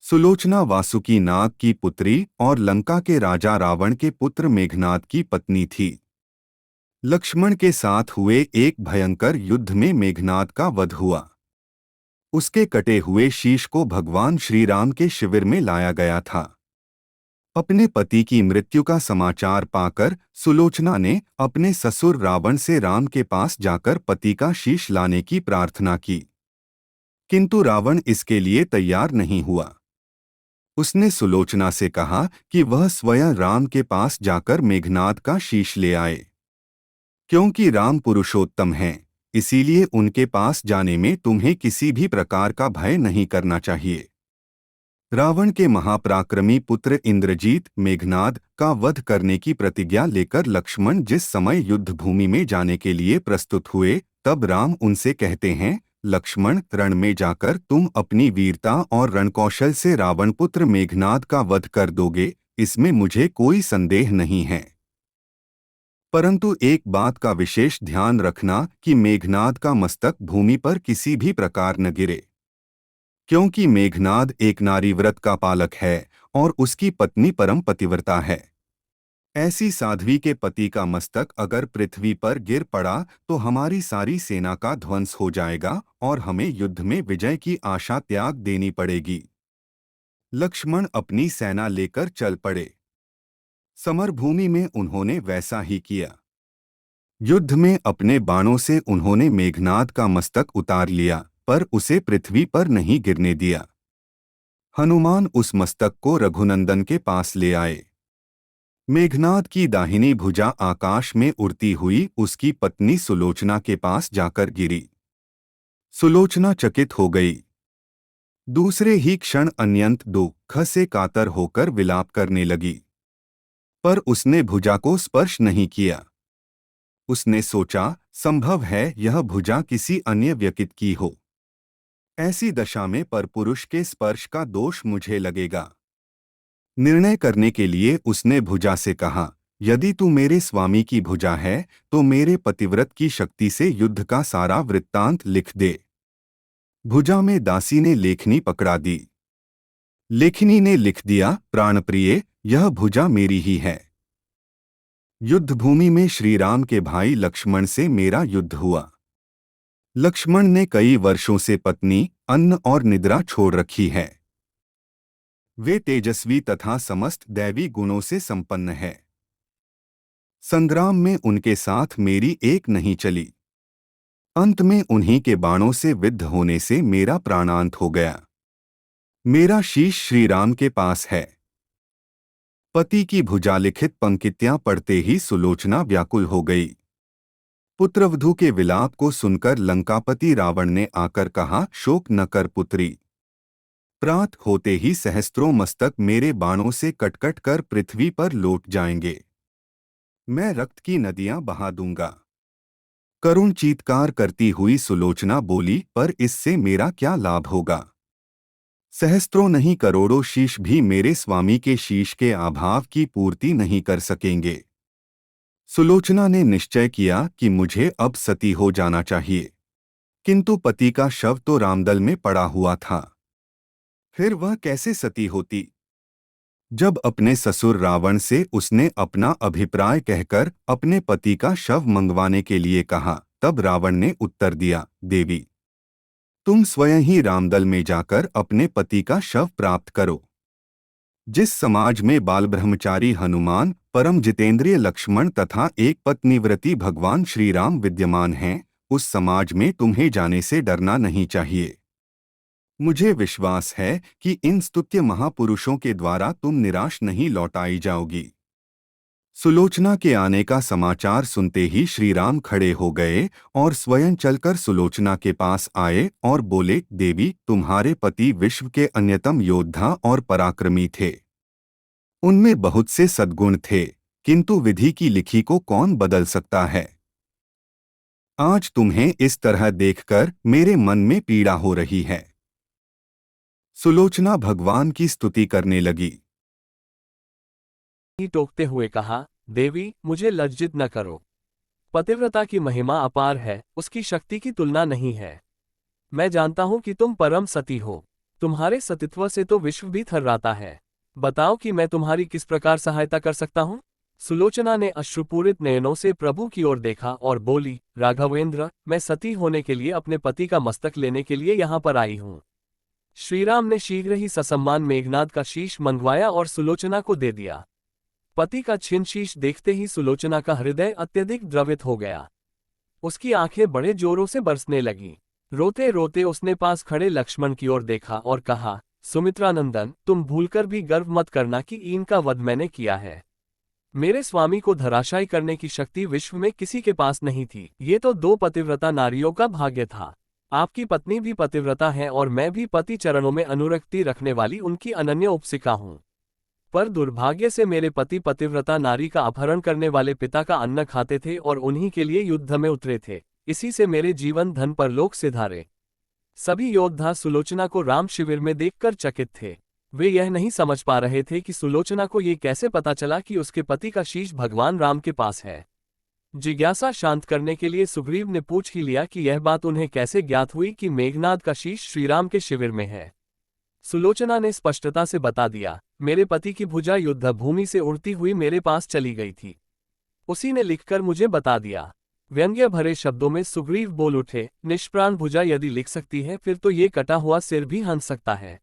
सुलोचना वासुकी नाग की पुत्री और लंका के राजा रावण के पुत्र मेघनाद की पत्नी थी। लक्ष्मण के साथ हुए एक भयंकर युद्ध में मेघनाद का वध हुआ। उसके कटे हुए शीश को भगवान श्री राम के शिविर में लाया गया था। अपने पति की मृत्यु का समाचार पाकर सुलोचना ने अपने ससुर रावण से राम के पास जाकर पति का शीश लाने की प्रार्थना की, किंतु रावण इसके लिए तैयार नहीं हुआ। उसने सुलोचना से कहा कि वह स्वयं राम के पास जाकर मेघनाद का शीश ले आए। क्योंकि राम पुरुषोत्तम हैं, इसीलिए उनके पास जाने में तुम्हें किसी भी प्रकार का भय नहीं करना चाहिए। रावण के महापराक्रमी पुत्र इंद्रजीत मेघनाद का वध करने की प्रतिज्ञा लेकर लक्ष्मण जिस समय युद्ध भूमि में जाने के लिए प्रस्तुत हुए, तब राम उनसे कहते हैं, लक्ष्मण, रण में जाकर तुम अपनी वीरता और रणकौशल से रावण पुत्र मेघनाद का वध कर दोगे, इसमें मुझे कोई संदेह नहीं है। परंतु एक बात का विशेष ध्यान रखना कि मेघनाद का मस्तक भूमि पर किसी भी प्रकार न गिरे, क्योंकि मेघनाद एक नारीव्रत का पालक है और उसकी पत्नी परम पतिव्रता है। ऐसी साध्वी के पति का मस्तक अगर पृथ्वी पर गिर पड़ा तो हमारी सारी सेना का ध्वंस हो जाएगा और हमें युद्ध में विजय की आशा त्याग देनी पड़ेगी। लक्ष्मण अपनी सेना लेकर चल पड़े। समरभूमि में उन्होंने वैसा ही किया। युद्ध में अपने बाणों से उन्होंने मेघनाद का मस्तक उतार लिया, पर उसे पृथ्वी पर नहीं गिरने दिया। हनुमान उस मस्तक को रघुनंदन के पास ले आए। मेघनाद की दाहिनी भुजा आकाश में उड़ती हुई उसकी पत्नी सुलोचना के पास जाकर गिरी। सुलोचना चकित हो गई। दूसरे ही क्षण अत्यंत दुख से कातर होकर विलाप करने लगी, पर उसने भुजा को स्पर्श नहीं किया। उसने सोचा, संभव है यह भुजा किसी अन्य व्यक्ति की हो। ऐसी दशा में परपुरुष के स्पर्श का दोष मुझे लगेगा। निर्णय करने के लिए उसने भुजा से कहा, यदि तू मेरे स्वामी की भुजा है तो मेरे पतिव्रत की शक्ति से युद्ध का सारा वृत्तांत लिख दे। भुजा में दासी ने लेखनी पकड़ा दी। लेखनी ने लिख दिया, प्राणप्रिय, यह भुजा मेरी ही है। युद्ध भूमि में श्री राम के भाई लक्ष्मण से मेरा युद्ध हुआ। लक्ष्मण ने कई वर्षों से पत्नी, अन्न और निद्रा छोड़ रखी है। वे तेजस्वी तथा समस्त दैवी गुणों से संपन्न है। संग्राम में उनके साथ मेरी एक नहीं चली। अंत में उन्हीं के बाणों से विद्ध होने से मेरा प्राणांत हो गया। मेरा शीश श्री राम के पास है। पति की भुजा लिखित पंक्तियां पढ़ते ही सुलोचना व्याकुल हो गई। पुत्रवधू के विलाप को सुनकर लंकापति रावण ने आकर कहा, शोक न कर पुत्री। प्रात होते ही सहस्त्रों मस्तक मेरे बाणों से कटकट कर पृथ्वी पर लौट जाएंगे। मैं रक्त की नदियां बहा दूंगा। करुण चीत्कार करती हुई सुलोचना बोली, पर इससे मेरा क्या लाभ होगा। सहस्त्रों नहीं करोड़ों शीश भी मेरे स्वामी के शीश के अभाव की पूर्ति नहीं कर सकेंगे। सुलोचना ने निश्चय किया कि मुझे अब सती हो जाना चाहिए, किंतु पति का शव तो रामदल में पड़ा हुआ था। फिर वह कैसे सती होती। जब अपने ससुर रावण से उसने अपना अभिप्राय कहकर अपने पति का शव मंगवाने के लिए कहा, तब रावण ने उत्तर दिया, देवी, तुम स्वयं ही रामदल में जाकर अपने पति का शव प्राप्त करो। जिस समाज में बाल ब्रह्मचारी हनुमान, परम जितेंद्रिय लक्ष्मण तथा एक पत्नीव्रती भगवान श्री राम विद्यमान हैं, उस समाज में तुम्हें जाने से डरना नहीं चाहिए। मुझे विश्वास है कि इन स्तुत्य महापुरुषों के द्वारा तुम निराश नहीं लौटाई जाओगी। सुलोचना के आने का समाचार सुनते ही श्री राम खड़े हो गए और स्वयं चलकर सुलोचना के पास आए और बोले, देवी, तुम्हारे पति विश्व के अन्यतम योद्धा और पराक्रमी थे। उनमें बहुत से सद्गुण थे, किंतु विधि की लिखी को कौन बदल सकता है। आज तुम्हें इस तरह देखकर मेरे मन में पीड़ा हो रही है। सुलोचना भगवान की स्तुति करने लगी। टोकते हुए कहा, देवी, मुझे लज्जित न करो। पतिव्रता की महिमा अपार है, उसकी शक्ति की तुलना नहीं है। मैं जानता हूं कि तुम परम सती हो। तुम्हारे सतीत्व से तो विश्व भी थर्राता है। बताओ कि मैं तुम्हारी किस प्रकार सहायता कर सकता हूँ। सुलोचना ने अश्रुपूरित नयनों से प्रभु की ओर देखा और बोली, राघवेंद्र, मैं सती होने के लिए अपने पति का मस्तक लेने के लिए यहाँ पर आई हूँ। श्रीराम ने शीघ्र ही ससम्मान मेघनाद का शीश मंगवाया और सुलोचना को दे दिया। पति का छिन्न शीश देखते ही सुलोचना का हृदय अत्यधिक द्रवित हो गया। उसकी आंखें बड़े जोरों से बरसने लगीं। रोते रोते उसने पास खड़े लक्ष्मण की ओर देखा और कहा, सुमित्रानंदन, तुम भूलकर भी गर्व मत करना कि इनका वध मैंने किया है। मेरे स्वामी को धराशायी करने की शक्ति विश्व में किसी के पास नहीं थी। ये तो दो पतिव्रता नारियों का भाग्य था। आपकी पत्नी भी पतिव्रता है और मैं भी पति चरणों में अनुरक्ति रखने वाली उनकी अनन्य उपसिका हूँ। पर दुर्भाग्य से मेरे पति पतिव्रता नारी का अपहरण करने वाले पिता का अन्न खाते थे और उन्हीं के लिए युद्ध में उतरे थे। इसी से मेरे जीवन धन पर लोक सिधारे। सभी योद्धा सुलोचना को राम शिविर में देखकर चकित थे। वे यह नहीं समझ पा रहे थे कि सुलोचना को ये कैसे पता चला कि उसके पति का शीश भगवान राम के पास है। जिज्ञासा शांत करने के लिए सुग्रीव ने पूछ ही लिया कि यह बात उन्हें कैसे ज्ञात हुई कि मेघनाद का शीश श्रीराम के शिविर में है। सुलोचना ने स्पष्टता से बता दिया, मेरे पति की भुजा युद्ध भूमि से उड़ती हुई मेरे पास चली गई थी। उसी ने लिखकर मुझे बता दिया। व्यंग्य भरे शब्दों में सुग्रीव बोल उठे, निष्प्राण भुजा यदि लिख सकती है फिर तो ये कटा हुआ सिर भी हंस सकता है।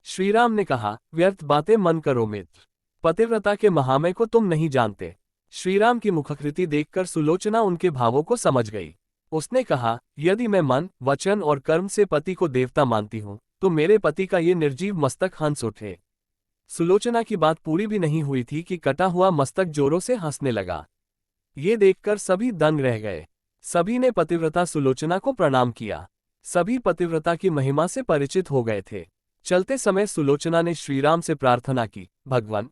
श्रीराम ने कहा, व्यर्थ बातें मन करो मित्र। पतिव्रता के महामय को तुम नहीं जानते। श्रीराम की मुखाकृति देखकर सुलोचना उनके भावों को समझ गई। उसने कहा, यदि मैं मन, वचन और कर्म से पति को देवता मानती हूँ तो मेरे पति का ये निर्जीव मस्तक हंस उठे। सुलोचना की बात पूरी भी नहीं हुई थी कि कटा हुआ मस्तक जोरों से हंसने लगा। ये देखकर सभी दंग रह गए। सभी ने पतिव्रता सुलोचना को प्रणाम किया। सभी पतिव्रता की महिमा से परिचित हो गए थे। चलते समय सुलोचना ने श्रीराम से प्रार्थना की, भगवान